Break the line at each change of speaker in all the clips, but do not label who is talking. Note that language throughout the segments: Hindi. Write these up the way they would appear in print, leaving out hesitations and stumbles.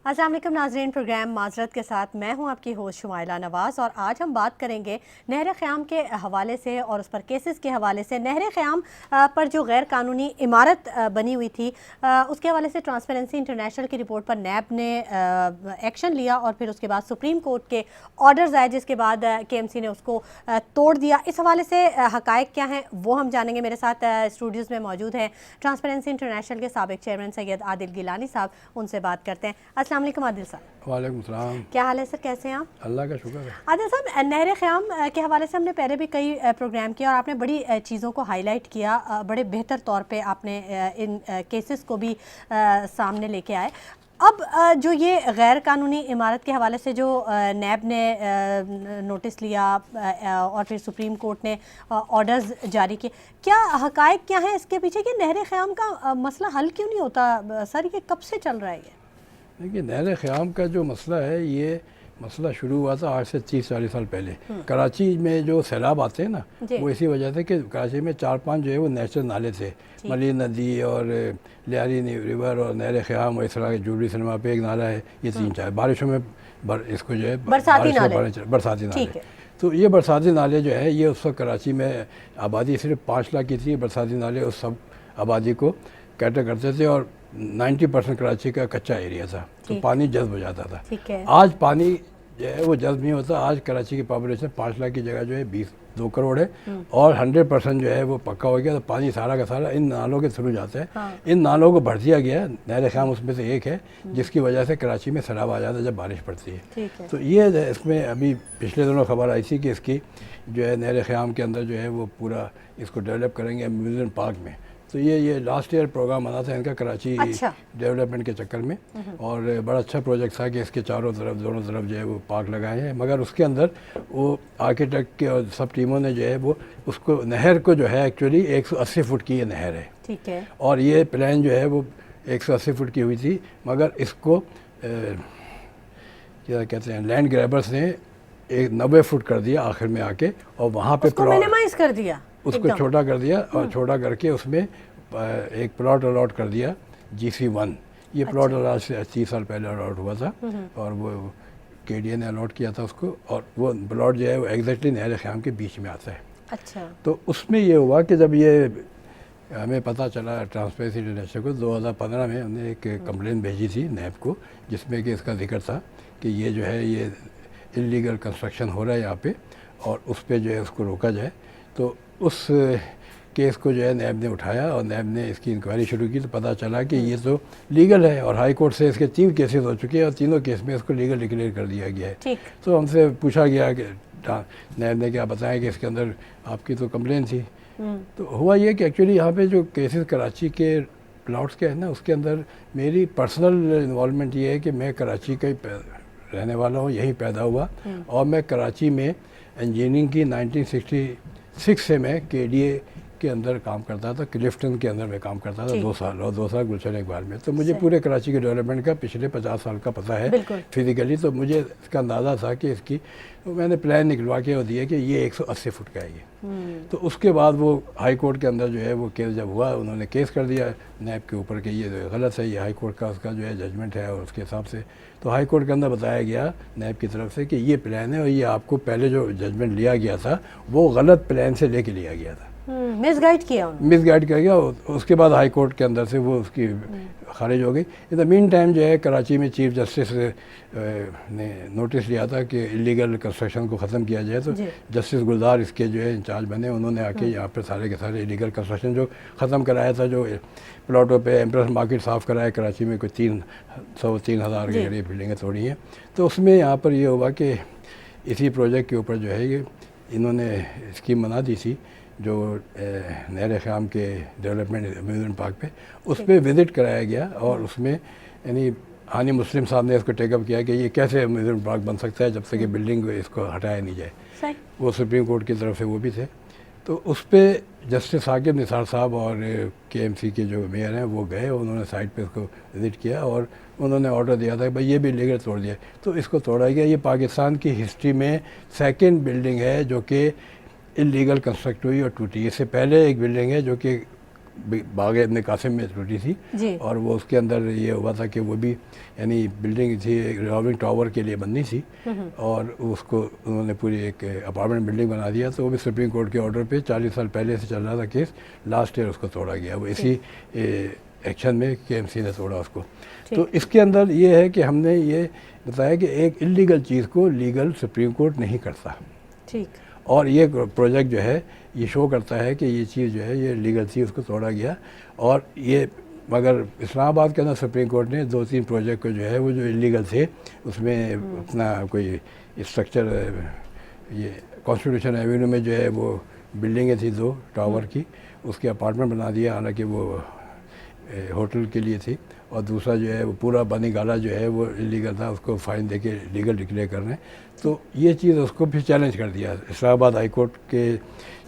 अस्सलाम वालेकुम नाज़रीन, प्रोग्राम माजरत के साथ मैं हूं आपकी होस्ट शुमाइला नवाज़ और आज हम बात करेंगे नहर क़याम के हवाले से और उस पर केसेस के हवाले से। नहर क़याम पर जो गैर कानूनी इमारत बनी हुई थी उसके हवाले से ट्रांसपेरेंसी इंटरनेशनल की रिपोर्ट पर नैब ने एक्शन लिया और फिर उसके बाद सुप्रीम कोर्ट के ऑर्डर्स आए, जिसके बाद KMC ने उसको तोड़ दिया। इस हवाले से हक़ाइक़ क्या हैं वो हम जानेंगे। मेरे साथ स्टूडियोज़ में मौजूद हैं ट्रांसपेरेंसी इंटरनेशनल के साबिक़ चेयरमैन सैयद आदिल गिलानी साहब, उनसे बात करते हैं। अस्सलाम वालेकुम आदिल साहब।
वालेकुम सलाम।
क्या हाल है सर, कैसे हैं आप?
अल्लाह का शुक्र है।
आदिल साहब, नहर क़याम के हवाले से हमने पहले भी कई प्रोग्राम किया और आपने बड़ी चीज़ों को हाईलाइट किया, बड़े बेहतर तौर पे आपने इन केसेस को भी सामने लेके आए। अब जो ये गैर कानूनी इमारत के हवाले से जो नैब ने नोटिस लिया और फिर सुप्रीम कोर्ट ने ऑर्डर्स जारी किए, क्या हक़ाइक़ क्या हैं इसके पीछे कि नहर क़याम का मसला हल क्यों नहीं होता सर? ये कब से चल रहा है ये?
देखिए, नहर क़याम का जो मसला है, ये मसला शुरू हुआ था आज से 30-40 साल पहले। कराची में जो सैलाब आते हैं ना, वो इसी वजह से कि कराची में 4-5 जो है वो नेचुरल नाले थे, मली नदी और लियारी रिवर और नहर क़याम और इस तरह के जूबली सिनेमा पे एक नाला है। ये 3-4 बारिशों में इसको जो है बरसाती नाले। तो ये बरसाती नाले जो है ये उस वक्त कराची में आबादी सिर्फ 5 लाख की थी। बरसाती नाले उस सब आबादी को कैटर करते थे और 90% कराची का कच्चा एरिया था, तो पानी जज्ब हो जाता था। आज पानी जो है वो जज्ब नहीं होता। आज कराची की पॉपुलेशन 5 लाख की जगह जो है 2 करोड़ है और 100% जो है वो पक्का हो गया। तो पानी सारा का सारा इन नालों के थ्रू जाता है। हाँ। इन नालों को भर दिया गया। नहर क़याम उसमें से एक है जिसकी वजह से कराची में सैलाब आ जाता है जब बारिश पड़ती है। तो ये इसमें अभी पिछले दिनों खबर आई थी कि इसकी जो है नहर क़याम के अंदर जो है वो पूरा इसको डेवलप करेंगे म्यूजियम पार्क में। तो ये लास्ट ईयर प्रोग्राम बना था इनका कराची डेवलपमेंट के चक्कर में और बड़ा अच्छा प्रोजेक्ट था कि इसके चारों तरफ दोनों तरफ जो है वो पार्क लगाए हैं। मगर उसके अंदर वो आर्किटेक्ट के और सब टीमों ने जो है वो उसको नहर को जो है एक्चुअली 180 फुट की ये नहर है। ठीक है। और ये प्लान जो है वो 180 फुट की हुई थी, मगर इसको क्या कहते हैं लैंड ग्रैबर्स ने 90 फुट कर दिया आखिर में आके और वहाँ पे
मिनिमाइज कर दिया,
उसको छोटा कर दिया और छोटा करके उसमें एक प्लॉट अलॉट कर दिया GC1। ये प्लॉट आज से 30 साल पहले अलॉट हुआ था और वो KDA ने अलॉट किया था उसको और वो प्लॉट जो है वो एग्जैक्टली नहर क़याम के बीच में आता है। अच्छा। तो उसमें ये हुआ कि जब ये हमें पता चला ट्रांसपेरेंसी इंटरनेशनल को 2015 में हमने एक कंप्लेन भेजी थी नैब को, जिसमें कि इसका जिक्र था कि ये जो है ये इलीगल कंस्ट्रक्शन हो रहा है यहाँ पे और उस पर जो है उसको रोका जाए। तो उस केस को जो है नैब ने उठाया और नैब ने इसकी इंक्वायरी शुरू की। तो पता चला कि ये तो लीगल है और हाई कोर्ट से इसके 3 केसेस हो चुके हैं और तीनों केस में इसको लीगल डिक्लेयर कर दिया गया है। तो हमसे पूछा गया कि नैब ने क्या बताया कि इसके अंदर आपकी तो कंप्लेन थी। तो हुआ ये कि एक्चुअली यहाँ पे जो केसेस कराची के प्लॉट्स के हैं ना, उसके अंदर मेरी पर्सनल इन्वॉल्वमेंट ये है कि मैं कराची का ही रहने वाला हूँ, यहीं पैदा हुआ और मैं कराची में इंजीनियरिंग की 1966 से मैं KDA के अंदर काम करता था, क्लिफ्टन के अंदर मैं काम करता था 2 साल और 2 साल गुलशन इकबाल में। तो मुझे पूरे कराची के डेवलपमेंट का पिछले 50 साल का पता है फिजिकली। तो मुझे इसका अंदाज़ा था कि इसकी तो मैंने प्लान निकलवा के और दिया कि ये 180 फुट का है ये। तो उसके बाद वो हाई कोर्ट के अंदर जो है वो केस जब हुआ, उन्होंने केस कर दिया नैब के ऊपर कि ये गलत है, ये हाई कोर्ट का उसका जो है जजमेंट है और उसके हिसाब से तो हाई कोर्ट के अंदर बताया गया नैब की तरफ से कि ये प्लान है और ये आपको पहले जो जजमेंट लिया गया था वो गलत प्लान से लेके लिया गया था,
मिसगाइड किया
गया। उसके बाद हाई कोर्ट के अंदर से वो उसकी खारिज हो गई। इन द मीन टाइम जो है कराची में चीफ जस्टिस ने नोटिस लिया था कि इलीगल कंस्ट्रक्शन को ख़त्म किया जाए। तो जस्टिस गुलजार इसके जो है इंचार्ज बने, उन्होंने आके यहाँ पर सारे के सारे इलीगल कंस्ट्रक्शन जो ख़त्म कराया था, जो प्लॉटों पे एम्प्रेस मार्केट साफ़ कराया कराची में, कोई 3,000 के करीब बिल्डिंगें तोड़ी हैं। तो उसमें यहाँ पर ये हुआ कि इसी प्रोजेक्ट के ऊपर जो है ये इन्होंने स्कीम बना दी थी जो नहर क़याम के डेवलपमेंट म्यूजियम पार्क पे, उस पर विज़िट कराया गया और उसमें यानी हानी मुस्लिम साहब ने इसको टेकअप किया कि ये कैसे म्यूजियम पार्क बन सकता है जब तक कि बिल्डिंग इसको हटाया नहीं जाए। वो सुप्रीम कोर्ट की तरफ से वो भी थे। तो उस पर जस्टिस साकिब निसार साहब और KMC के जो मेयर हैं वो गए, उन्होंने साइट पे उसको विज़िट किया और उन्होंने ऑर्डर दिया था कि भाई ये भी लीगल तोड़ दिया। तो इसको तोड़ा गया। ये पाकिस्तान की हिस्ट्री में 2nd बिल्डिंग है जो कि इलीगल कंस्ट्रक्ट हुई और टूटी। इससे पहले एक बिल्डिंग है जो कि बाग इब्न कासिम में टूटी थी
जी।
और वो उसके अंदर ये हुआ था कि वो भी यानी बिल्डिंग थी रिवॉल्विंग टावर के लिए बननी थी और उसको उन्होंने पूरी एक अपार्टमेंट बिल्डिंग बना दिया। तो वो भी सुप्रीम कोर्ट के ऑर्डर पे 40 साल पहले से चल रहा था केस, लास्ट ईयर उसको तोड़ा गया। वो इसी एक्शन में KMC ने तोड़ा उसको। तो इसके अंदर ये है कि हमने ये बताया कि एक इलीगल चीज़ को लीगल सुप्रीम कोर्ट नहीं करता।
ठीक।
और ये प्रोजेक्ट जो है ये शो करता है कि ये चीज़ जो है ये लीगल थी, उसको तोड़ा गया। और ये मगर इस्लामाबाद के अंदर सुप्रीम कोर्ट ने 2-3 प्रोजेक्ट को जो है वो जो इलीगल थे उसमें अपना कोई स्ट्रक्चर, ये कॉन्स्टिट्यूशन एवेन्यू में जो है वो बिल्डिंगें थी 2 टावर की, उसके अपार्टमेंट बना दिया, हालांकि वो होटल के लिए थी। और दूसरा जो है वो पूरा बनी गाला जो है वो इलीगल था, उसको फाइन देके लीगल डिक्लेयर कर रहे हैं। तो ये चीज़ उसको फिर चैलेंज कर दिया। इस्लामाबाद हाई कोर्ट के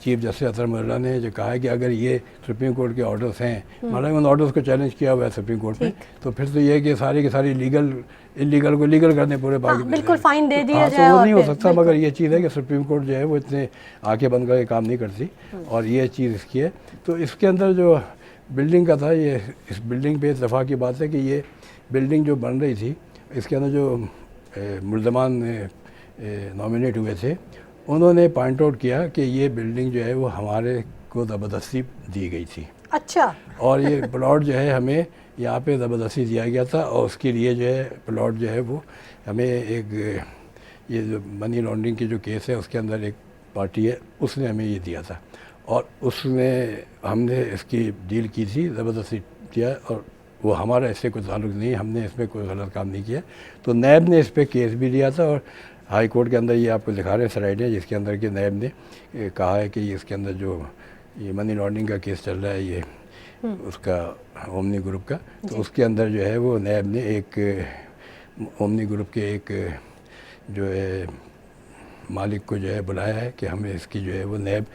चीफ जस्टिस अतर मुल्ला ने जो कहा है कि अगर ये सुप्रीम कोर्ट के ऑर्डर्स हैं, हालांकि उन ऑर्डर्स को चैलेंज किया हुआ है सुप्रीम कोर्ट में, तो फिर तो ये है कि सारी की सारी इलीगल को लीगल करने पूरे बाकी
बिल्कुल फाइन दे दिया
जाए। तो वो नहीं हो सकता। मगर ये चीज़ है कि सुप्रीम कोर्ट जो है वो इतने आंखें बंद करके काम नहीं करती और ये चीज़ इसकी है। तो इसके अंदर जो बिल्डिंग का था, ये इस बिल्डिंग पे इत्तेफाक की बात है कि ये बिल्डिंग जो बन रही थी इसके अंदर जो मुल्ज़मान नॉमिनेट हुए थे उन्होंने पॉइंट आउट किया कि ये बिल्डिंग जो है वो हमारे को ज़बरदस्ती दी गई थी।
अच्छा।
और ये प्लॉट जो है हमें यहाँ पे ज़बरदस्ती दिया गया था और उसके लिए जो है प्लॉट जो है वो हमें एक ये जो मनी लॉन्ड्रिंग की जो केस है उसके अंदर एक पार्टी है उसने हमें ये दिया था और उसने हमने इसकी डील की थी, ज़बरदस्ती दिया और वो हमारा इससे कोई ताल्लुक़ नहीं, हमने इसमें कोई गलत काम नहीं किया। तो नैब ने इस पर केस भी लिया था और हाई कोर्ट के अंदर ये आपको दिखा रहे हैं स्लाइडें जिसके अंदर कि नैब ने कहा है कि इसके अंदर जो ये मनी लॉन्ड्रिंग का केस चल रहा है ये उसका ओमनी ग्रुप का, तो उसके अंदर जो है वो नैब ने एक ओमनी ग्रुप के एक जो है मालिक को जो है बुलाया है कि हमें इसकी जो है वो नैब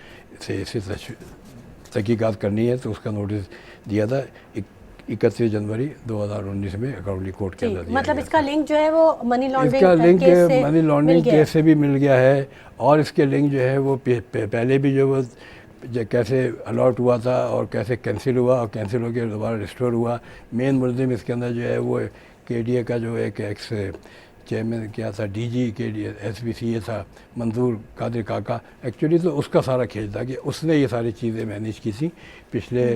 से इसे तहकीकात करनी है। तो उसका नोटिस दिया था 31 जनवरी 2019 में अकाउंटली कोर्ट के अंदर।
मतलब इसका लिंक जो है वो मनी लॉन्ड्रिंग
इसका लिंक मनी लॉन्ड्रिंग केस से भी मिल गया है और इसके लिंक जो है वो पहले भी जो वो कैसे अलॉट हुआ था और कैसे कैंसिल हुआ और कैंसिल होकर दोबारा रिस्टोर हुआ। मेन मुलजिम इसके अंदर जो है वो KDA का जो एक एक्स चेयरमैन क्या था, DG KDA SBCA था, मंजूर कादिर काका। एक्चुअली तो उसका सारा खेल था कि उसने ये सारी चीज़ें मैनेज की थी पिछले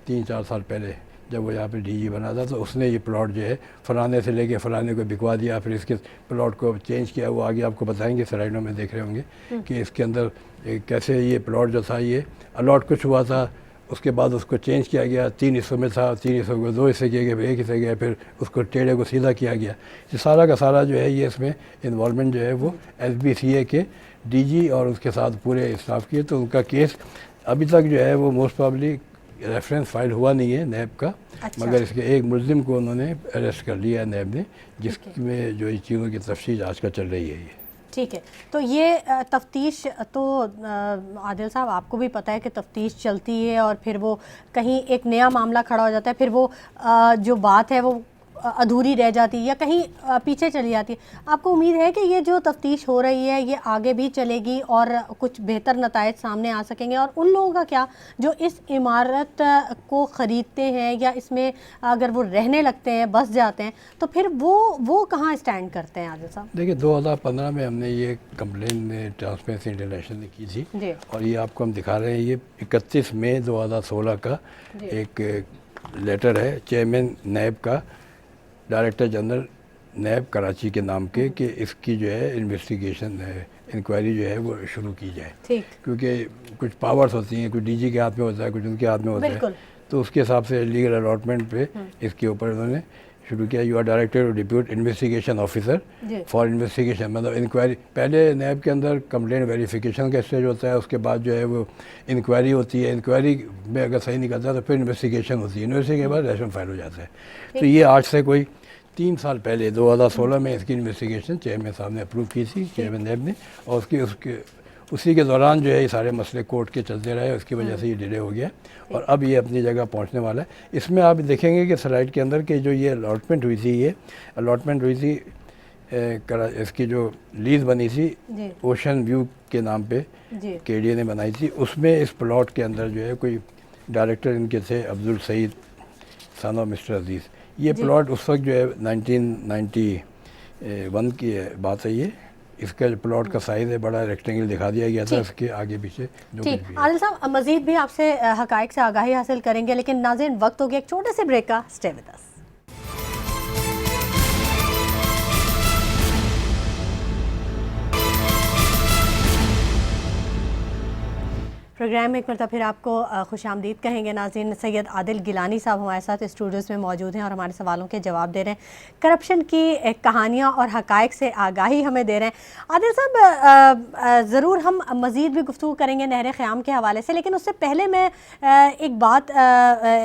3-4 साल पहले जब वो यहाँ पे DG बना था। तो उसने ये प्लॉट जो है फलाने से लेके फलाने को बिकवा दिया, फिर इसके प्लॉट को चेंज किया। वो आगे आपको बताएंगे, स्लाइडों में देख रहे होंगे कि इसके अंदर कैसे ये प्लॉट जो था ये अलॉट कुछ हुआ था, उसके बाद उसको चेंज किया गया, 3 हिस्सों में था, 3 हिस्सों को 2 हिस्से किए गए, फिर 1 हिस्से गया, फिर उसको टेढ़े को सीधा किया गया। ये सारा का सारा जो है ये इसमें इन्वॉल्वमेंट जो है वो SBCA के DG और उसके साथ पूरे स्टाफ की है। तो उनका केस अभी तक जो है वो मोस्ट प्रॉब्ली रेफरेंस फाइल हुआ नहीं है नैब का। अच्छा। मगर इसके एक मुलजिम को उन्होंने अरेस्ट कर लिया है नैब ने, जिसमें जो इस चीज़ों की तफ्तीश आज का चल रही है ये।
ठीक है। तो ये तफ्तीश तो आदिल साहब आपको भी पता है कि तफ्तीश चलती है और फिर वो कहीं एक नया मामला खड़ा हो जाता है, फिर वो जो बात है वो अधूरी रह जाती है या कहीं पीछे चली जाती है। आपको उम्मीद है कि ये जो तफ्तीश हो रही है ये आगे भी चलेगी और कुछ बेहतर नतायज सामने आ सकेंगे? और उन लोगों का क्या जो इस इमारत को ख़रीदते हैं या इसमें अगर वो रहने लगते हैं, बस जाते हैं, तो फिर वो कहाँ स्टैंड करते हैं आदिल साहब?
देखिए 2015 में हमने ये कंप्लेन ट्रांसपेरेंसी इंटरनेशनल ने की थी और ये आपको हम दिखा रहे हैं। ये 31 मई 2016 का एक लेटर है चेयरमैन नैब का, डायरेक्टर जनरल नैब कराची के नाम के, कि इसकी जो है इन्वेस्टिगेशन है, इंक्वायरी जो है वो शुरू की जाए। क्योंकि कुछ पावर्स होती हैं, कुछ DG के हाथ में होता है, कुछ उनके हाथ में होता है। तो उसके हिसाब से लीगल अलॉटमेंट पे इसके ऊपर उन्होंने शुरू किया। यू आर डायरेक्टर और deputy investigation officer for investigation, मतलब इंक्वायरी। पहले नैब के अंदर कंप्लेंट वेरिफिकेशन का स्टेज होता है, उसके बाद जो है वो इंक्वायरी होती है। इंक्वायरी में अगर सही निकलता है तो फिर इन्वेस्टिगेशन होती है, इन्वेस्टिगेशन के बाद रेशन फाइल हो जाता है। तो ये आज से कोई 3 साल पहले 2016 में इसकी इन्वेस्टिगेशन चेयरमैन साहब ने अप्रूव की थी, चेयरमैन नैब ने, और उसी के दौरान जो है ये सारे मसले कोर्ट के चलते रहे, उसकी वजह से ये डिले हो गया और अब ये अपनी जगह पहुंचने वाला है। इसमें आप देखेंगे कि स्लाइड के अंदर कि जो ये अलॉटमेंट हुई थी, ये अलॉटमेंट हुई थी इसकी जो लीज बनी थी ओशन व्यू के नाम पे KDA ने बनाई थी, उसमें इस प्लॉट के अंदर जो है कोई डायरेक्टर इनके थे Abdul Saeed son of mister Aziz. ये प्लॉट उस वक्त जो है 1991 की बात है ये। इसका प्लॉट का साइज़ है बड़ा, रेक्टेंगल दिखा दिया गया था, इसके आगे पीछे जो कुछ भी है।
आदिल साहब मज़ीद भी आपसे हक़ाइक़ से आगाही हासिल करेंगे, लेकिन नाज़रीन वक्त हो गया एक छोटे से ब्रेक का। Stay with us. प्रोग्राम में एक मरतबा फिर आपको खुशामदीद कहेंगे। नाज़रीन, सैयद आदिल गिलानी साहब हमारे साथ स्टूडियोज़ में मौजूद हैं और हमारे सवालों के जवाब दे रहे हैं, करप्शन की कहानियाँ और हक़ाइक़ से आगाही हमें दे रहे हैं। आदिल साहब, ज़रूर हम मज़ीद भी गुफ्तगू करेंगे नहर ख़याम के हवाले से, लेकिन उससे पहले मैं एक बात,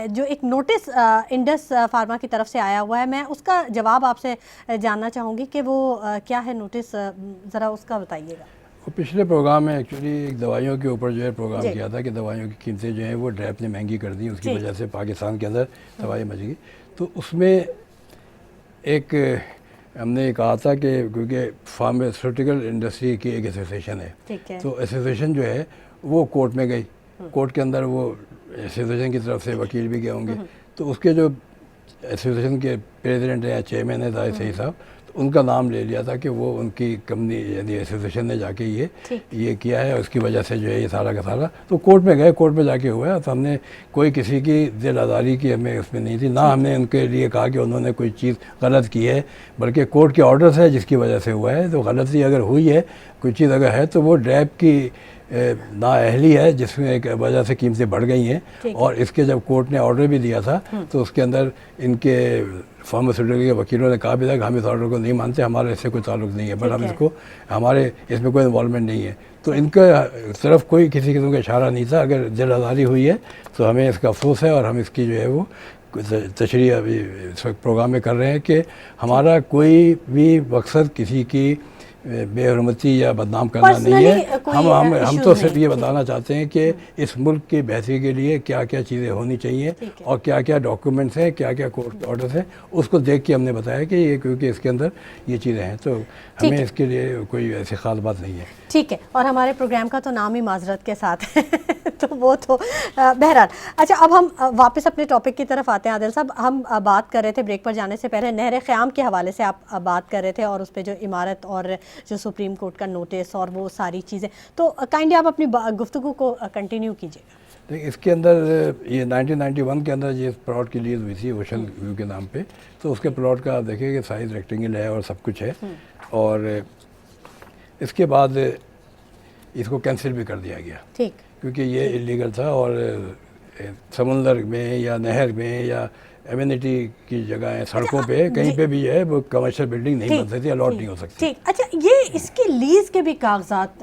जो एक नोटिस इंडस फार्मा की तरफ से आया हुआ है, मैं उसका जवाब आपसे जानना चाहूँगी कि वो क्या है नोटिस, ज़रा उसका बताइएगा।
वो पिछले प्रोग्राम में एक्चुअली एक दवाइयों के ऊपर जो है प्रोग्राम किया था कि दवाइयों की कीमतें जो हैं वो ड्रैप ने महंगी कर दी, उसकी वजह से पाकिस्तान के अंदर दवाई मच गई। तो उसमें एक हमने कहा था कि क्योंकि फार्मास्यूटिकल इंडस्ट्री की एक एसोसिएशन है, तो एसोसिएशन जो है वो कोर्ट में गई, कोर्ट के अंदर वो एसोसिएशन की तरफ से वकील भी गए होंगे, तो उसके जो एसोसिएशन के प्रेसिडेंट हैं या चेयरमैन है जाहिद सही साहब, उनका नाम ले लिया था कि वो उनकी कंपनी यानी एसोसिएशन ने जाके ये किया है और उसकी वजह से जो है ये सारा का सारा। तो कोर्ट में गए, कोर्ट में जाके हुआ है। तो हमने कोई किसी की दिल आज़ारी की हमें उसमें नहीं थी, ना हमने उनके लिए कहा कि उन्होंने कोई चीज़ गलत की है, बल्कि कोर्ट के ऑर्डर्स है जिसकी वजह से हुआ है। तो गलती अगर हुई है, कोई चीज़ अगर है, तो वो ड्रैप की नाअहली है जिसमें एक वजह से कीमतें बढ़ गई हैं। और इसके जब कोर्ट ने ऑर्डर भी दिया था तो उसके अंदर इनके फार्मास्यूटिकल के वकीलों ने कहा भी था कि हम इस ऑर्डर को नहीं मानते, हमारे इससे कोई ताल्लुक नहीं है, बट हम इसको, हमारे इसमें कोई इन्वॉल्वमेंट नहीं है। तो इनका तरफ कोई किसी किस्म का इशारा नहीं था। अगर दिल आज़ारी हुई है तो हमें इसका अफसोस है और हम इसकी जो है वो तशरीह अभी इस वक्त प्रोग्राम में कर रहे हैं कि हमारा कोई भी मकसद किसी की बेहरमती या बदनाम करना नहीं है। हम तो सिर्फ ये बताना चाहते हैं कि इस मुल्क की बेहतरी के लिए क्या क्या चीज़ें होनी चाहिए और क्या क्या डॉक्यूमेंट्स हैं, क्या क्या कोर्ट ऑर्डर्स हैं, उसको देख के हमने बताया कि ये क्योंकि इसके अंदर ये चीज़ें हैं, तो हमें इसके लिए कोई ऐसी ख़ास बात नहीं है।
ठीक है, और हमारे प्रोग्राम का तो नाम ही माजरत के साथ है तो वो तो बहरहाल। अच्छा, अब हम वापस अपने टॉपिक की तरफ आते हैं। आदिल साहब, हम बात कर रहे थे ब्रेक पर जाने से पहले नहर ख़याम के हवाले से, आप बात कर रहे थे और उस पर जो इमारत और जो सुप्रीम कोर्ट का नोटिस और वो सारी चीज़ें, तो काइंडली आप अपनी गुफ्तगू को कंटिन्यू कीजिएगा।
देखिए, इसके अंदर ये 1991 के अंदर ये प्लॉट की लीज हुई थी ओशन व्यू के नाम पे। तो उसके प्लॉट का आप देखिए कि साइज़ रेक्टेंगल है और सब कुछ है, और इसके बाद इसको कैंसिल भी कर दिया गया, ठीक, क्योंकि ये इलीगल था और समुंदर में या नहर में या एमिनिटी की जगह है, सड़कों पे कहीं पे भी है, वो कमर्शियल बिल्डिंग नहीं बन सकती, अलॉट नहीं हो सकती।
ठीक, अच्छा, ये इसके लीज के भी कागजात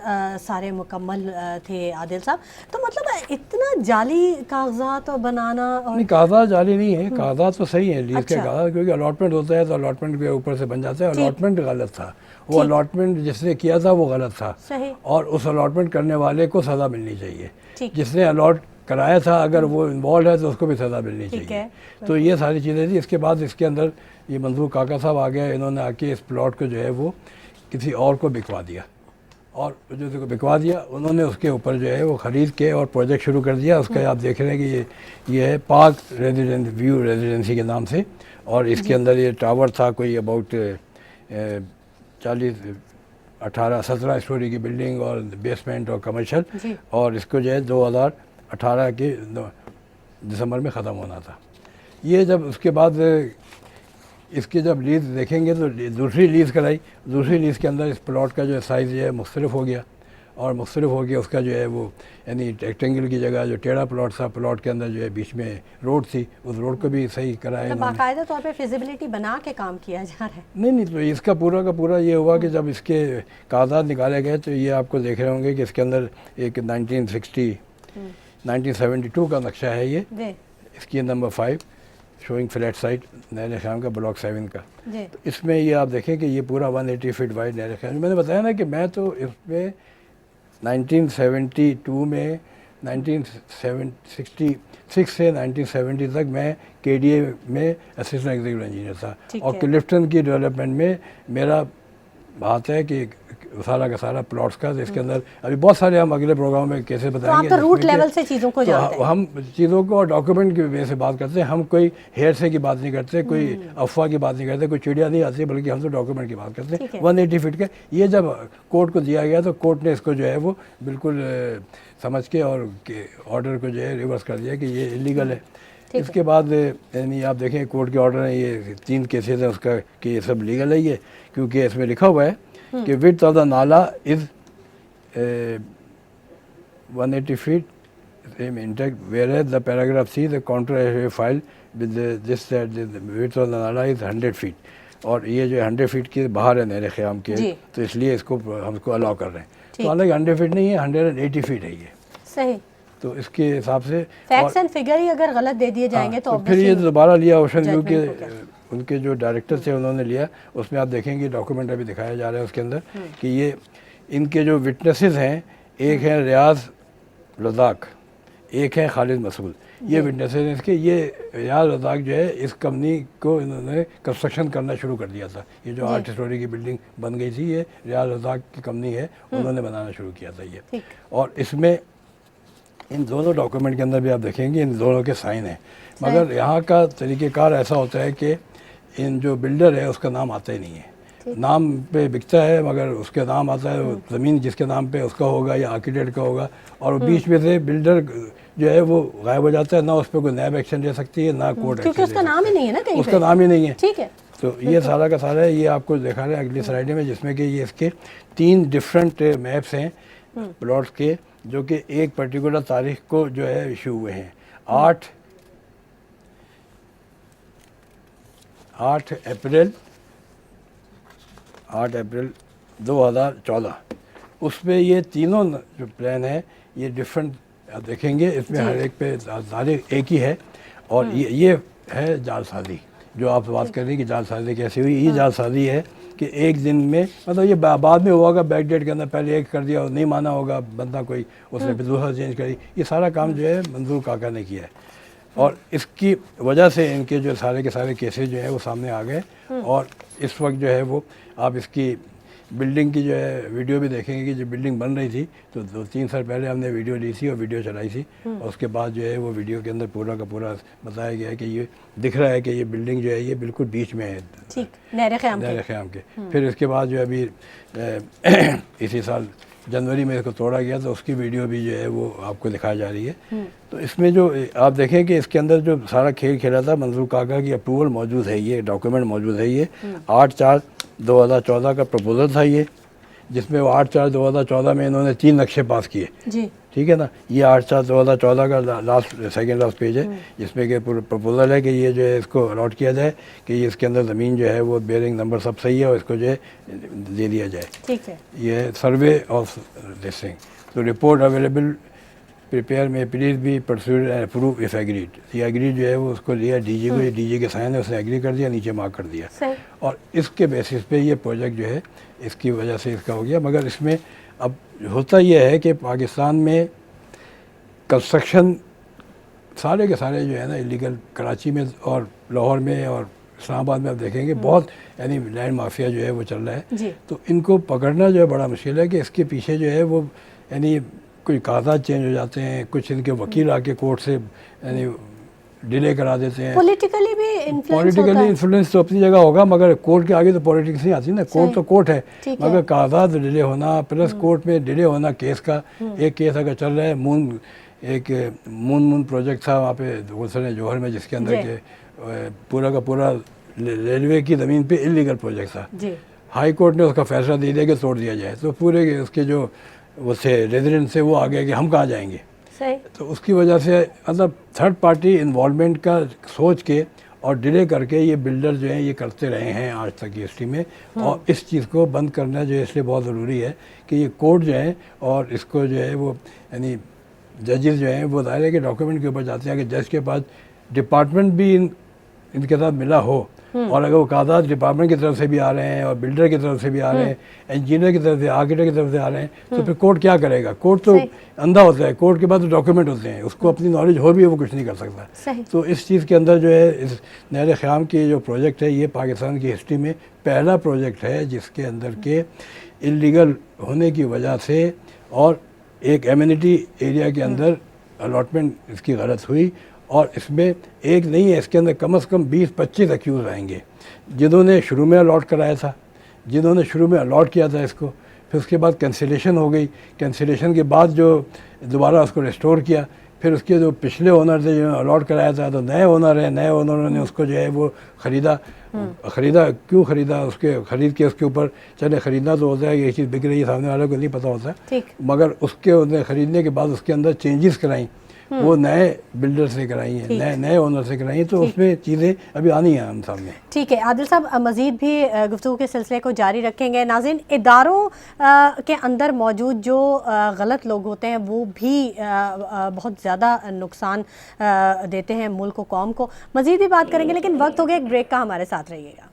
सारे मुकम्मल थे आदिल साहब, तो मतलब इतना जाली कागजात और बनाना और
नहीं, कागजात जाली नहीं है, कागजात तो सही है लीज के कागजात, क्योंकि अलॉटमेंट होता है तो अलॉटमेंट के ऊपर से बन जाता है। अलॉटमेंट गलत था, वो अलॉटमेंट जिसने किया था वो गलत था, और उस अलॉटमेंट करने वाले को सज़ा मिलनी चाहिए। जिसने अलॉट कराया था अगर वो इन्वॉल्व है तो उसको भी सज़ा मिलनी चाहिए। तो ये सारी चीज़ें थी। इसके बाद इसके अंदर ये मंजूर काका साहब आ गए, इन्होंने आके इस प्लॉट को जो है वो किसी और को बिकवा दिया, और जो बिकवा दिया उन्होंने उसके ऊपर जो है वो ख़रीद के और प्रोजेक्ट शुरू कर दिया। उसका आप देख रहे हैं कि ये है पार्क रेजिडेंस व्यू रेजिडेंसी के नाम से, और इसके अंदर ये टावर था कोई अबाउट 17 स्टोरी की बिल्डिंग और बेसमेंट और कमर्शियल, और इसको जो है 2018 के दिसंबर में ख़त्म होना था। ये जब उसके बाद इसकी जब लीज़ देखेंगे तो दूसरी लीज़ कराई, दूसरी लीज़ के अंदर इस प्लॉट का जो साइज़ जो है मुख्तलिफ हो गया, और मुख्तलिफ हो गया उसका जो है वो यानी रेक्टेंगल की जगह जो टेढ़ा प्लॉट था, प्लॉट के अंदर जो है बीच में रोड थी, उस रोड को भी सही कराया।
बाकायदा तौर पे फिजिबिलिटी बना के काम किया जा रहा है।
नहीं, तो इसका पूरा का पूरा ये हुआ कि जब इसके कागजात निकाले गए तो ये आपको देख रहे होंगे कि इसके अंदर एक 1972 का नक्शा है ये, इसकी नंबर 5 शोइंग फ्लैट साइट नहर ख़याम का ब्लॉक 7 का। तो इसमें ये आप देखें कि ये पूरा 180 फीट वाइड नहर ख़याम। मैंने बताया ना कि मैं तो इसमें 1972 में 1966 से 1970 तक मैं KDA में असिस्टेंट एग्जीक्यूटिव इंजीनियर था, और क्लिफ्टन की डेवलपमेंट में मेरा बात है कि सारा का सारा प्लॉट्स का। तो इसके अंदर अभी बहुत सारे हम अगले प्रोग्राम में कैसे
तो
बताएंगे।
आप तो रूट
जिसमें कि-
लेवल से चीज़ों को जानते हैं।
हम चीज़ों को और डॉक्यूमेंट की वे से बात करते हैं। हम कोई हेरसे की बात नहीं करते, कोई अफवाह की बात नहीं करते, कोई चिड़िया नहीं आती, बल्कि हम तो डॉक्यूमेंट की बात करते
ठीक है।
हैं। 180 फीट का ये जब कोर्ट को दिया गया तो कोर्ट ने इसको जो है वो बिल्कुल समझ के और ऑर्डर को जो है रिवर्स कर दिया कि ये इलीगल है। इसके बाद यानी आप देखें कोर्ट के ऑर्डर है, ये 3 केसेस हैं उसका कि ये सब लीगल है ये, क्योंकि इसमें लिखा हुआ है कि विड्थ ऑफ द नाला is 180 feet intact, whereas the paragraph C, the counter file with this that the width of the nala is 100 feet, और ये जो 100 फीट के बाहर है नहर ख़याम के, तो इसलिए इसको हमको अलाउ कर रहे हैं। तो हालांकि 100 फीट नहीं है, 180 फीट है ये।
सही।
तो इसके हिसाब से
फैक्ट्स एंड फिगर ही अगर गलत दे दिए जाएंगे तो
फिर ये दोबारा लिया ओशन व्यू के
judgment
उनके जो डायरेक्टर थे उन्होंने लिया। उसमें आप देखेंगे डॉक्यूमेंट अभी दिखाया जा रहा है उसके अंदर कि ये इनके जो विटनेसेस हैं, एक है रियाज लद्दाख, एक है खालिद मसूद, ये विटनेसेस हैं इसके। ये रियाज लद्दाख जो है इस कंपनी को इन्होंने कंस्ट्रक्शन करना शुरू कर दिया था। ये जो 8 स्टोरी की बिल्डिंग बन गई थी, ये रियाज लद्दाख की कंपनी है, उन्होंने बनाना शुरू किया था ये। और इसमें इन दोनों डॉक्यूमेंट के अंदर भी आप देखेंगे इन दोनों के साइन हैं। मगर यहाँ का तरीक़ेकार ऐसा होता है कि इन जो बिल्डर है उसका नाम आता ही नहीं है। नाम पे बिकता है मगर उसके नाम आता है, ज़मीन जिसके नाम पे उसका होगा या आर्किटेक्ट का होगा, और बीच में से बिल्डर जो है वो गायब हो जाता है। ना उस पर कोई नैब एक्शन ले सकती है, ना कोर्ट एक्शन,
क्योंकि उसका नाम ही नहीं है ना कहीं
उसका नाम ही नहीं है।
ठीक है।
तो ये सारा का सारा है, ये आपको दिखा रहे हैं अगली स्लाइड में, जिसमें कि ये इसके 3 डिफरेंट मैप्स हैं प्लॉट्स के, जो कि एक पर्टिकुलर तारीख को जो है इशू हुए हैं। 8 अप्रैल 2014 उसमें ये तीनों जो प्लान है ये डिफरेंट आप देखेंगे। इसमें हर एक पे तारीख एक ही है, और ये है जालसाजी जो आप बात कर रही हैं कि जालसाजी कैसे हुई। ये जालसाजी है कि एक दिन में, मतलब ये बाद में हुआ होगा, बैक डेट के अंदर पहले एक कर दिया और नहीं माना होगा बंदा कोई, उसने फिर दूसरा चेंज करी। ये सारा काम जो है मंजूर काका ने किया है, और इसकी वजह से इनके जो सारे के सारे केसेस जो है वो सामने आ गए। और इस वक्त जो है वो आप इसकी बिल्डिंग की जो है वीडियो भी देखेंगे कि जो बिल्डिंग बन रही थी तो 2-3 साल पहले हमने वीडियो ली थी और वीडियो चलाई थी, और उसके बाद जो है वो वीडियो के अंदर पूरा का पूरा बताया गया है कि ये दिख रहा है कि ये बिल्डिंग जो है ये बिल्कुल बीच में है,
ठीक, नहर
ख़याम के। फिर इसके बाद जो अभी इसी साल जनवरी में इसको तोड़ा गया, तो उसकी वीडियो भी जो है वो आपको दिखाई जा रही है। तो इसमें जो आप देखें कि इसके अंदर जो सारा खेल खेला था, मंजूर काका की अप्रूवल मौजूद है, ये डॉक्यूमेंट मौजूद है। ये 8/4/2014 का प्रपोजल था ये, जिसमें वो 8/4/2014 में इन्होंने 3 नक्शे पास किए जी, ठीक है ना। ये 8/4/2014 का सेकेंड लास्ट पेज है, जिसमें कि प्रपोजल है कि ये जो है इसको अलॉट किया जाए, कि ये इसके अंदर ज़मीन जो है वो बेयरिंग नंबर सब सही है और इसको जो है दे दिया जाए। ठीक है। ये सर्वे ऑफ दिस थिंग, तो रिपोर्ट अवेलेबल प्रिपेयर में प्लीज़ भी pursued and approve if agreed. ये एग्रीड जो है वो उसको लिया डीजी को, डीजी के साइन है, उसने एग्री कर दिया, नीचे मार्क कर दिया, और इसके बेसिस पे ये प्रोजेक्ट जो है इसकी वजह से इसका हो गया। मगर इसमें अब होता यह है कि पाकिस्तान में कंस्ट्रक्शन सारे के सारे जो है ना इलीगल, कराची में और लाहौर में और इस्लामाबाद में आप देखेंगे बहुत यानी लैंड माफिया जो है वो चल रहा है। तो इनको पकड़ना जो है बड़ा मुश्किल है कि इसके पीछे जो है वो यानी कुछ कागजात चेंज हो जाते हैं, कुछ इनके वकील आके कोर्ट से यानी डिले करा देते हैं।
पॉलिटिकली
इन्फ्लुएंस तो अपनी जगह होगा, मगर कोर्ट के आगे तो पॉलिटिक्स नहीं आती ना। कोर्ट तो कोर्ट है, मगर कागजात डिले होना प्लस कोर्ट में डिले होना केस का। एक केस अगर चल रहा है मून प्रोजेक्ट था वहाँ पे गुलशन जौहर में, जिसके अंदर के पूरा का पूरा रेलवे की ज़मीन पे इलीगल प्रोजेक्ट था। हाई कोर्ट ने उसका फैसला दे दिया कि तोड़ दिया जाए, तो पूरे उसके जो वो थे रेजिडेंट से वो आ गया कि हम कहाँ जाएंगे। सही। तो उसकी वजह से मतलब थर्ड पार्टी इन्वॉल्वमेंट का सोच के और डिले करके ये बिल्डर जो हैं ये करते रहे हैं आज तक की हिस्ट्री में, और इस चीज़ को बंद करना जो है इसलिए बहुत ज़रूरी है कि ये कोर्ट जो है और इसको जो है वो यानी जजेस जो हैं वो दायरे के डॉक्यूमेंट के ऊपर जाते हैं कि जज के पास डिपार्टमेंट भी इनके साथ मिला हो और अगर वो कागजात डिपार्टमेंट की तरफ से भी आ रहे हैं और बिल्डर की तरफ से भी आ रहे हैं, इंजीनियर की तरफ से, आर्किटेक्ट की तरफ से आ रहे हैं, तो फिर कोर्ट क्या करेगा? कोर्ट तो अंधा होता है, कोर्ट के बाद तो डॉक्यूमेंट होते हैं, उसको अपनी नॉलेज हो भी वो कुछ नहीं कर सकता। तो इस चीज़ के अंदर जो है इस नहर ख़याम की जो प्रोजेक्ट है, ये पाकिस्तान की हिस्ट्री में पहला प्रोजेक्ट है जिसके अंदर के इलीगल होने की वजह से और एक एमिनिटी एरिया के अंदर अलॉटमेंट इसकी गलत हुई। और इसमें एक नहीं है, इसके अंदर कम से कम 20-25 एक्यूज़ आएंगे जिन्होंने शुरू में अलॉट कराया था, जिन्होंने शुरू में अलॉट किया था इसको, फिर उसके बाद कैंसिलेशन हो गई, कैंसिलेशन के बाद जो दोबारा उसको रिस्टोर किया, फिर उसके जो पिछले ओनर थे जिन्होंने अलॉट कराया था, तो नए ओनर हैं, नए ओनरों ने उसको जो है वो ख़रीदा। क्यों ख़रीदा? उसके ख़रीद के उसके ऊपर चले, ख़रीदना तो होता है, ये चीज़ बिक रही है, सामने वाले को नहीं पता होता, मगर उसके उन्हें ख़रीदने के बाद उसके अंदर चेंजेस कराई, वो नए बिल्डर से कराई हैं, नए ओनर से कराई हैं, तो उसमें चीज़ें अभी आनी हैं हम सामने।
ठीक है आदिल साहब, मज़ीद भी गुफ्तगू के सिलसिले को जारी रखेंगे। नाज़रीन, इदारों के अंदर मौजूद जो गलत लोग होते हैं वो भी बहुत ज़्यादा नुकसान देते हैं मुल्क को, कौम को। मज़ीद भी बात करेंगे, लेकिन वक्त हो गया एक ब्रेक का, हमारे साथ रहिएगा।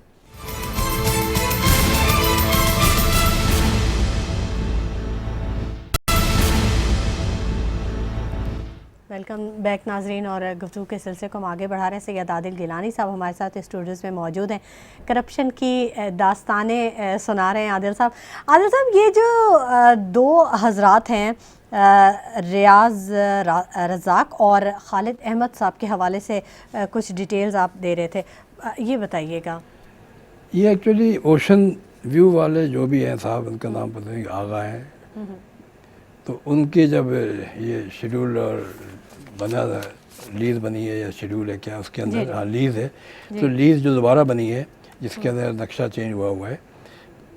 वेलकम बैक नाजरीन, और गुफ्तगू के सिलसिले को हम आगे बढ़ा रहे हैं। सैयद आदिल गिलानी साहब हमारे साथ स्टूडियोज़ में मौजूद हैं, करप्शन की दास्तानें सुना रहे हैं। आदिल साहब, ये जो दो हजरात हैं, रियाज रज़ाक और खालिद अहमद साहब के हवाले से कुछ डिटेल्स आप दे रहे थे, ये बताइएगा।
ये एक्चुअली ओशन व्यू वाले जो भी हैं साहब, उनका नाम पता नहीं, आगा हैं, तो उनके जब ये शेड्यूल और बना था, लीज़ बनी है या शेड्यूल है क्या उसके अंदर, हाँ लीज़ है, तो लीज़ जो दोबारा बनी है जिसके अंदर नक्शा चेंज हुआ है,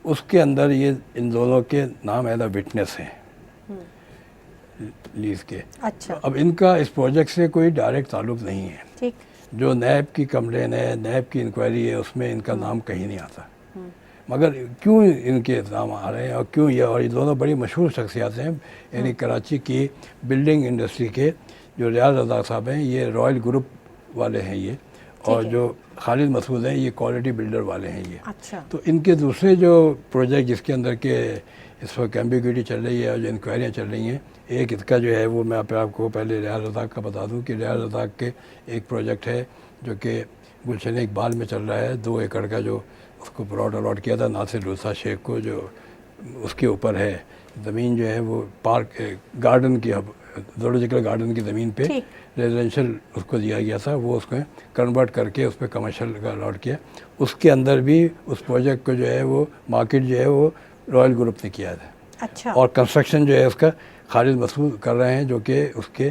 उसके अंदर ये इन दोनों के नाम एज अ विटनेस हैं लीज़ के।
अच्छा।
अब इनका इस प्रोजेक्ट से कोई डायरेक्ट ताल्लुक नहीं है।
ठीक।
जो नैब की कंप्लेन है, नैब की इंक्वायरी है, उसमें इनका नाम कहीं नहीं आता, मगर क्यों इनके नाम आ रहे हैं और क्यों ये, और ये दोनों बड़ी मशहूर शख्सियत हैं, यानी कराची की बिल्डिंग इंडस्ट्री के जो रियाज रज़ाक साहब हैं, ये रॉयल ग्रुप वाले हैं ये, और जो खालिद मसूद हैं ये क्वालिटी बिल्डर वाले हैं ये।
अच्छा।
तो इनके दूसरे जो प्रोजेक्ट जिसके अंदर के इस वक्त एम्बिग्यूटी चल रही है और जो इंक्वायरियाँ चल रही हैं, एक इसका जो है वो मैं आपको पहले रियाज रज़ाक का बता दूँ कि रियाज रज़ाक के एक प्रोजेक्ट है जो कि गुलशन इकबाल में चल रहा है, 2 एकड़ का, जो उसको प्लॉट अलॉट किया था नासिर लुत्फ़ा शेख को, जो उसके ऊपर है ज़मीन, जो है वो पार्क गार्डन की, ज़ूलॉजिकल गार्डन की ज़मीन पे रेजिडेंशियल उसको दिया गया था, वो उसको कन्वर्ट करके उस पर कमर्शियल का अलॉट किया। उसके अंदर भी उस प्रोजेक्ट को जो है वो मार्केट जो है वो रॉयल ग्रुप ने किया था।
अच्छा। और
कंस्ट्रक्शन जो है उसका खालिद मसूद कर रहे हैं, जो कि उसके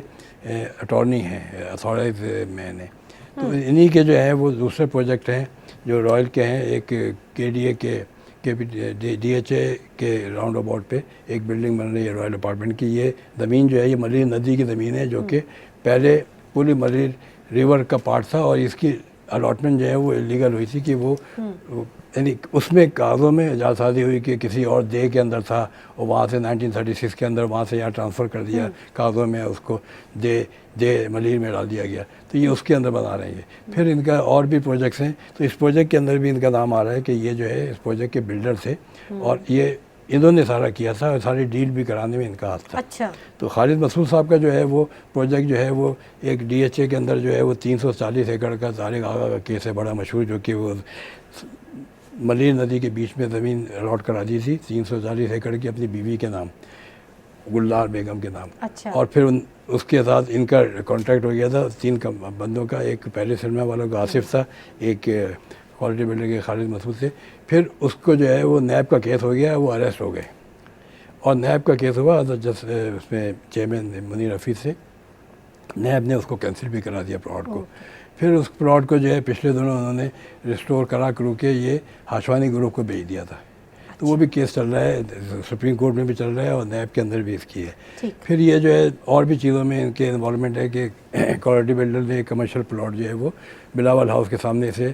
अटॉर्नी हैं, अथॉराइज मैन हैं। तो इन्हीं के जो है वो दूसरे प्रोजेक्ट हैं जो रॉयल के हैं। एक KDA के DHA के राउंड अबाउट पे एक बिल्डिंग बन रही है रॉयल अपार्टमेंट की। ये ज़मीन जो है ये मलिर नदी की ज़मीन है, जो कि पहले पूरी मलिर रिवर का पार्ट था, और इसकी अलॉटमेंट जो है वो इलीगल हुई थी कि वो यानी उसमें कागज़ों में जालसाजी हुई कि किसी और दे के अंदर था, और वहाँ से 1936 के अंदर वहाँ से यहाँ ट्रांसफ़र कर दिया कागज़ों में, उसको दे मलिर में डाल दिया गया। तो ये उसके अंदर बना रहे हैं। फिर इनका और भी प्रोजेक्ट्स हैं, तो इस प्रोजेक्ट के अंदर भी इनका नाम आ रहा है कि ये जो है इस प्रोजेक्ट के बिल्डर थे, और ये इन्होंने सारा किया था और सारी डील भी कराने में इनका हाथ था।
अच्छा। तो
खालिद मसूद साहब का जो है वो प्रोजेक्ट जो है वो एक DHA के अंदर जो है वो 340 एकड़ का तारिक आगा का केस है, बड़ा मशहूर, जो कि वो मलिर नदी के बीच में ज़मीन अलॉट करा दी थी 340 एकड़ की अपनी बीवी के नाम, गुलजार बेगम के नाम।
अच्छा। और
फिर उसके साथ इनका कॉन्ट्रैक्ट हो गया था 3 बंदों का, एक पहले सिनेमा वालों का आसिफ था, एक क्वालिटी बिल्डर के खालिद मसूद थे। फिर उसको जो है वो नैब का केस हो गया, वो अरेस्ट हो गए, और नैब का केस हुआ तो जब उसमें चेयरमैन मुनीर हफीज़ से नैब ने उसको कैंसिल भी करा दिया प्लॉट को। फिर उस प्लॉट को जो है पिछले दिनों उन्होंने रिस्टोर करा के ये हाशवानी ग्रुप को भेज दिया था। तो वो भी केस चल रहा है, सुप्रीम कोर्ट में भी चल रहा है और नैब के अंदर भी इसकी है। फिर ये जो है और भी चीज़ों में इनके इन्वॉल्वमेंट है कि क्वालिटी बिल्डर ने कमर्शियल प्लॉट जो है वो बिलावल हाउस के सामने से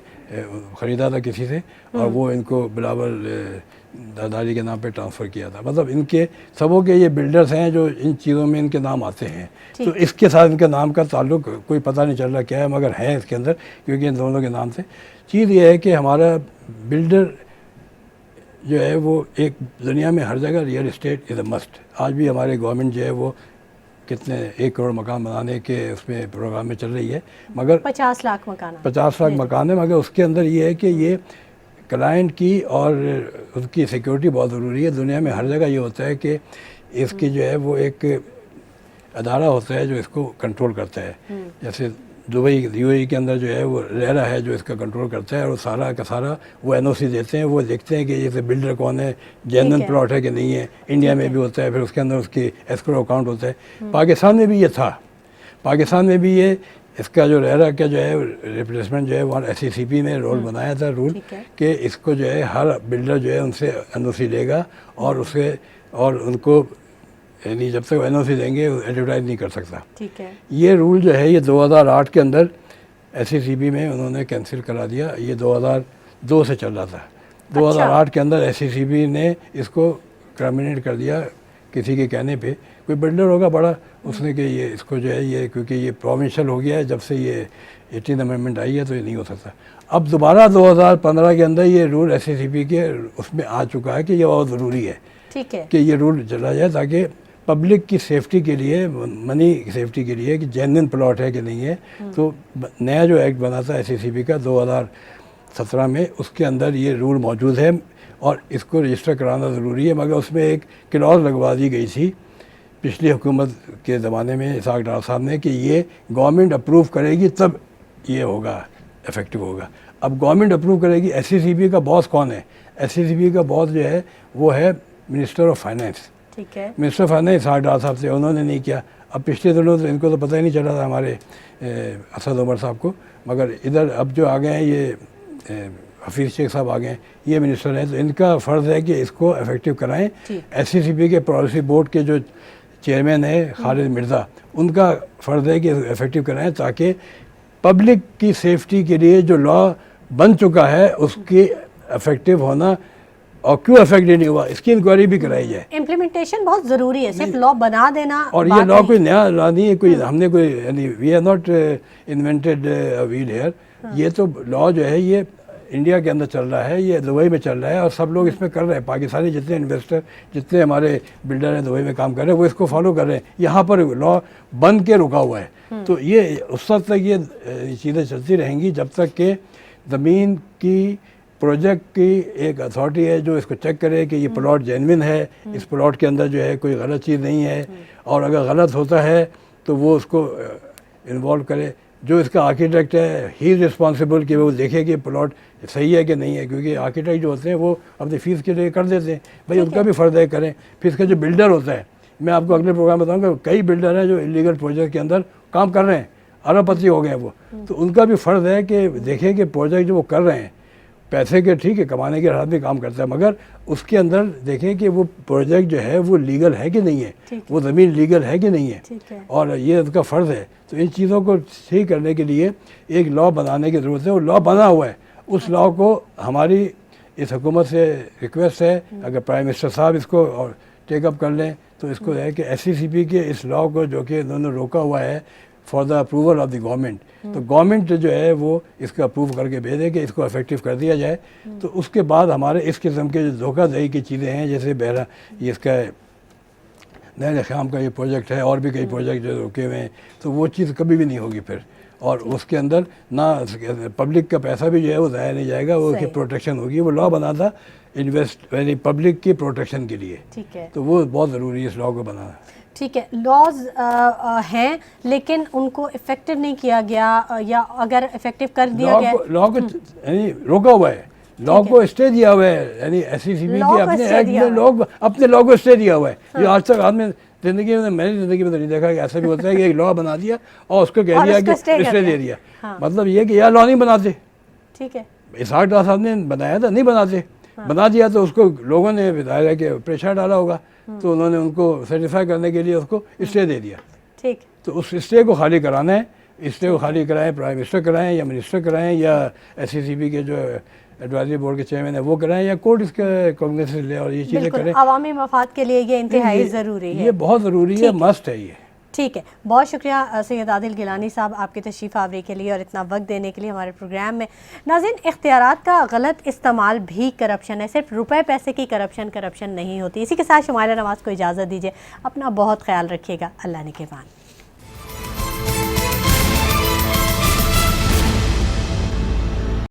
ख़रीदा था किसी से, और वो इनको बिलावल दादाजी के नाम पे ट्रांसफ़र किया था। मतलब इनके सबों के ये बिल्डर्स हैं जो इन चीज़ों में इनके नाम आते हैं। तो इसके साथ इनके नाम का ताल्लुक कोई पता नहीं चल रहा क्या है, मगर है इसके अंदर, क्योंकि इन दोनों के नाम से। चीज़ ये है कि हमारा बिल्डर जो है वो एक दुनिया में हर जगह real estate is a must. आज भी हमारे गवर्नमेंट जो है वो कितने 1 करोड़ मकान बनाने के उसमें प्रोग्राम में चल रही है, मगर
50 लाख मकान
50 लाख मकान है, मगर उसके अंदर ये है कि ये क्लाइंट की और उसकी सिक्योरिटी बहुत ज़रूरी है। दुनिया में हर जगह ये होता है कि इसकी जो है वो एक अदारा होता है जो इसको कंट्रोल करता है। जैसे दुबई यूएई के अंदर जो है वो रेरा है जो इसका कंट्रोल करता है, और सारा का सारा वो एनओसी देते हैं, वो देखते हैं कि जैसे बिल्डर कौन है, जेन्युइन प्लॉट है कि नहीं है। इंडिया में भी होता है, फिर उसके अंदर उसकी एस्क्रो अकाउंट होता है। पाकिस्तान में भी ये था, पाकिस्तान में भी ये इसका जो रेरा का जो है रिप्लेसमेंट जो है वहाँ एससीसीपी में रोल बनाया था, रूल कि इसको जो है हर बिल्डर जो है उनसे एनओसी लेगा और उसे और उनको यानी जब तक एनओसी देंगे एडवर्टाइज नहीं कर सकता।
ठीक है।
ये रूल जो है ये 2008 के अंदर एससीसीबी में उन्होंने कैंसिल करा दिया। ये 2002 से चल रहा था। 2008 के अंदर एससीसीबी ने इसको टर्मिनेट कर दिया किसी के कहने पे। कोई बिल्डर होगा बड़ा, उसने कि ये इसको जो है ये क्योंकि ये प्रोविंशियल हो गया है जब से ये 18 अमेंडमेंट आई है, तो ये नहीं हो सकता। अब दोबारा 2015 के अंदर ये रूल एससीसीबी के उसमें आ चुका है कि ये बहुत ज़रूरी है,
ठीक है,
कि ये रूल चला जाए ताकि पब्लिक की सेफ्टी के लिए, मनी की सेफ्टी के लिए कि जेन्युइन प्लॉट है कि नहीं है। तो नया जो एक्ट बना था एससीसीबी का 2017 में, उसके अंदर ये रूल मौजूद है और इसको रजिस्टर कराना ज़रूरी है। मगर उसमें एक क्लॉज लगवा दी गई थी पिछली हुकूमत के ज़माने में इसाक डार साहब ने कि ये गवर्नमेंट अप्रूव करेगी तब ये होगा, इफेक्टिव होगा। अब गवर्नमेंट अप्रूव करेगी। एससीसीबी का बॉस कौन है? एससीसीबी का बॉस जो है वो है मिनिस्टर ऑफ फाइनेंस।
ठीक है।
मिनिस्टर ऑफ फाइनेंस इसाक डार साहब से, उन्होंने नहीं किया। अब पिछले दिनों तो इनको तो पता ही नहीं चला था हमारे असद उमर साहब को, मगर इधर अब जो आ गए हैं ये हफीज़ शेख साहब आ गए हैं, ये मिनिस्टर हैं, तो इनका फ़र्ज़ है कि इसको इफेक्टिव कराएं। एससीसीबी के पॉलिसी बोर्ड के जो चेयरमैन है खालिद मिर्ज़ा, उनका फ़र्ज़ है कि इफेक्टिव कराएं ताकि पब्लिक की सेफ्टी के लिए जो लॉ बन चुका है उसकी इफेक्टिव होना और क्यों इफेक्टिव नहीं हुआ इसकी इंक्वायरी भी कराई जाए।
इम्प्लीमेंटेशन बहुत ज़रूरी है, सिर्फ लॉ बना देना
और ये लॉ कोई नया लॉ नहीं है, कोई हमने कोई यानी we are not invented wheel here. ये तो लॉ जो है ये इंडिया के अंदर चल रहा है, ये दुबई में चल रहा है और सब लोग इसमें कर रहे हैं। पाकिस्तानी जितने इन्वेस्टर, जितने हमारे बिल्डर हैं दुबई में काम कर रहे हैं, वो इसको फॉलो कर रहे हैं। यहाँ पर लॉ बन के रुका हुआ है। तो ये उस वक्त तक ये चीज़ें चलती रहेंगी जब तक कि ज़मीन की प्रोजेक्ट की एक अथॉरिटी है जो इसको चेक करे कि ये प्लॉट जेन्युइन है, इस प्लॉट के अंदर जो है कोई गलत चीज़ नहीं है, और अगर गलत होता है तो वो उसको इन्वॉल्व करे। जो इसका आर्किटेक्ट है ही इज़ रिस्पॉन्सिबल कि वो देखे कि प्लॉट सही है कि नहीं है, क्योंकि आर्किटेक्ट जो होते हैं वो अपनी फ़ीस के लिए कर देते हैं, भाई उनका भी फ़र्ज़ है करें। फिर इसका जो बिल्डर होता है, मैं आपको अगले प्रोग्राम बताऊंगा, कई बिल्डर हैं जो इलीगल प्रोजेक्ट के अंदर काम कर रहे हैं, अरबपति हो गए हैं वो, तो उनका भी फ़र्ज़ है कि देखें कि प्रोजेक्ट जो वो कर रहे हैं पैसे के, ठीक है कमाने के हाथ में काम करता है, मगर उसके अंदर देखें कि वो प्रोजेक्ट जो है वो लीगल है कि नहीं है, वो ज़मीन लीगल है कि नहीं है, और ये उसका फ़र्ज़ है। तो इन चीज़ों को सही करने के लिए एक लॉ बनाने की ज़रूरत है। वो लॉ बना हुआ है, उस लॉ को हमारी इस हुकूमत से रिक्वेस्ट है, अगर प्राइम मिनिस्टर साहब इसको और टेकअप कर लें तो इसको है कि एससीसीपी के इस लॉ को जो कि इन्होंने रोका हुआ है for the approval of the government, तो गवर्नमेंट जो है वो इसका अप्रूव करके भेजे कि इसको इफेक्टिव कर दिया जाए। तो उसके बाद हमारे इस किस्म के जो धोखाधड़ी की चीज़ें हैं, जैसे बहरा ये इसका नैन ख़याम का ये प्रोजेक्ट है और भी कई प्रोजेक्ट जो रुके हुए हैं, तो वो चीज़ कभी भी नहीं होगी फिर, और उसके अंदर ना पब्लिक का पैसा भी जो है वो ज़ाया नहीं जाएगा, वो उसकी प्रोटेक्शन होगी। वो लॉ बना था इन्वेस्ट यानी पब्लिक की प्रोटेक्शन के लिए, ठीक है, तो वो बहुत ज़रूरी है इस लॉ को बनाना।
ठीक है, लॉज हैं लेकिन उनको इफेक्टिव नहीं किया गया, या अगर इफेक्टिव कर दिया गया, लॉ को
यानी रोका हुआ है, लॉ को स्टे दिया हुआ है, यानी एससीसीबी के अपने एक्ट में लोग अपने लॉ को स्टे दिया हुआ है। ये आज तक आदमी ज़िंदगी में, मैंने ज़िंदगी में तो नहीं देखा कि ऐसा भी होता है कि एक लॉ बना दिया और उसको कह दिया कि स्टे दे दिया। मतलब ये कि यार लॉ नहीं बनाते, ठीक है, इसाक डार साहब ने बनाया था, नहीं बनाते, बना दिया तो उसको लोगों ने बताया कि प्रेशर डाला होगा, तो उन्होंने उनको सर्टिफाई करने के लिए उसको स्टे दे दिया। ठीक, तो उस स्टे को खाली कराना है, स्टे को खाली कराएं, प्राइम मिनिस्टर कराएं या मिनिस्टर कराएं या एससीसीबी के जो एडवाइजरी बोर्ड के चेयरमैन है वो कराएं या कोर्ट इसके कॉन्ग्रेस से ले और ये चीज़ें
बिल्कुल
करें।
अवामी मफाद के लिए ये इंतहाई ज़रूरी है।
ये बहुत ज़रूरी है, मस्ट है ये।
ठीक है, बहुत शुक्रिया सैयद आदिल गिलानी साहब आपकी तशरीफ़ आवरी के लिए और इतना वक्त देने के लिए हमारे प्रोग्राम में। नाज़रीन, इख्तियारात का गलत इस्तेमाल भी करप्शन है, सिर्फ रुपए पैसे की करप्शन नहीं होती। इसी के साथ शुमाइला नवाज़ को इजाज़त दीजिए, अपना बहुत ख्याल रखिएगा, अल्लाह निगहबान।